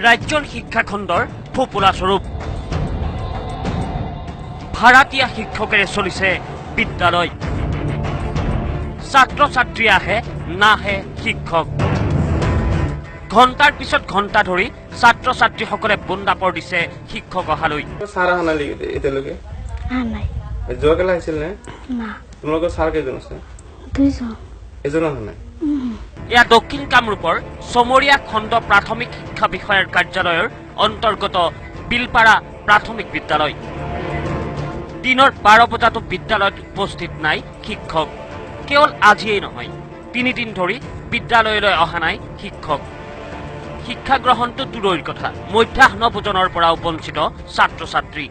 ৰাজ্যৰ শিক্ষাখণ্ডৰ ফোপোলা স্বৰূপ। ভাড়াতীয়া শিক্ষকেৰে চলিছে বিদ্যালয়। ছাত্ৰ ছাত্ৰী আহে নাহে শিক্ষক। ঘণ্টাৰ পিছত ঘণ্টা ধৰি ছাত্ৰ ছাত্ৰীসকলে বন্দাপৰ দিছে শিক্ষক অহালৈ। ছাৰ অহা নাই এতিয়ালৈকে? যোৱাকালি আহিছিল নে? তোমালোকৰ ছাৰ কেইজন আছে? এজন অহা নাই। এয়া দক্ষিণ কামৰূপৰ চমৰীয়া খণ্ড প্ৰাথমিক শিক্ষা বিষয়াৰ কাৰ্যালয়ৰ অন্তৰ্গত বিলপাৰা প্ৰাথমিক বিদ্যালয়। দিনৰ 12 বজাতো বিদ্যালয়ত উপস্থিত নাই শিক্ষক। কেৱল আজিয়েই নহয়, 3 দিন ধৰি বিদ্যালয়লৈ অহা নাই শিক্ষক। শিক্ষা গ্ৰহণটো দূৰৰ কথা, মধ্যাহ্ন ভোজনৰ পৰাও বঞ্চিত ছাত্ৰ ছাত্ৰী।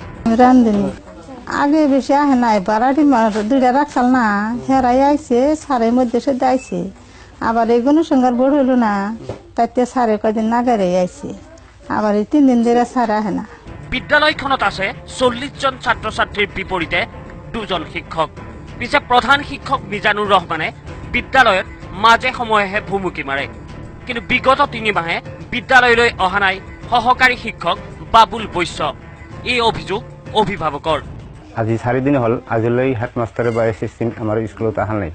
আগে বেশি আহে নাই, বারাটি দুইটা রাখছাল না, হেরাই আইছে, সারের মধ্যে সে আইছে। আবার এই গণসংখ্যার বোর্ড হইল না, তাইতে সারে কয়দিন নাগারে আইছে। আবার এই 3 দিন ধরে সার আহে না। বিদ্যালয়খনত আছে 40 জন ছাত্ৰ ছাত্ৰীৰ বিপৰীতে 2 জন শিক্ষক। পিছে প্ৰধান শিক্ষক মিজানুৰ ৰহমানে বিদ্যালয়ত মাজে সময়েহে ভুমুকি মাৰে। কিন্তু বিগত 3 মাহে বিদ্যালয়লৈ অহা নাই সহকাৰী শিক্ষক বাবুল বৈশ্য। এই অভিযোগ অভিভাৱকৰ। আজি 4 দিন হল, আজিলৈ হেডমাষ্টাৰ বা এছিষ্টেণ্ট আমাৰ স্কুলত অহা নাই।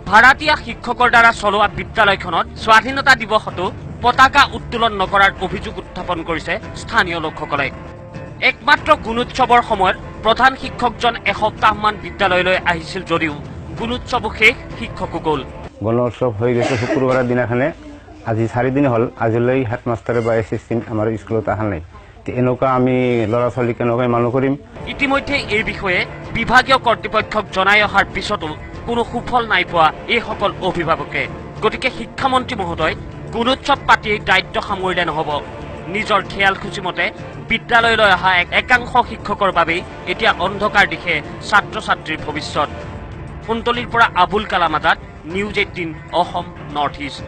ভাড়াতীয়া শিক্ষকৰ দ্বাৰা চলোৱা বিদ্যালয়খনত স্বাধীনতা দিৱসতো পতাকা উত্তোলন নকৰাৰ অভিযোগ উত্থাপন কৰিছে স্থানীয় লোকসকলে। একমাত্ৰ গুণোৎসৱৰ সময়ত প্ৰধান শিক্ষকজন এসপ্তাহমান বিদ্যালয়লৈ আহিছিল যদিও গুণোৎসৱো শেষ, শিক্ষকো গ'ল। গণোৎসৱ হৈ গৈছে শুক্ৰবাৰৰ দিনাখনে। আজি 4 দিন হল, আজিলৈ হেডমাষ্টাৰ বা এছিষ্টেণ্ট আমাৰ স্কুলত অহা নাই। এনেকুৱা আমি ল'ৰা ছোৱালীক কেনেকৈ মানুহ কৰিম? ইতিমধ্যে এই বিষয়ে বিভাগীয় কৰ্তৃপক্ষক জনাই অহাৰ পিছতো কোনো সুফল নাই পোৱা এইসকল অভিভাৱকে। গতিকে শিক্ষামন্ত্ৰী মহোদয় গুণোৎসৱ পাতি দায়িত্ব সামৰিলে নহ'ব। নিজৰ খেয়াল খুচি মতে বিদ্যালয়লৈ অহা একাংশ শিক্ষকৰ বাবেই এতিয়া অন্ধকাৰ দিশে ছাত্ৰ ছাত্ৰীৰ ভৱিষ্যত। কুন্তলীৰ পৰা Abul Kalam Azad, news 18 Assam north east.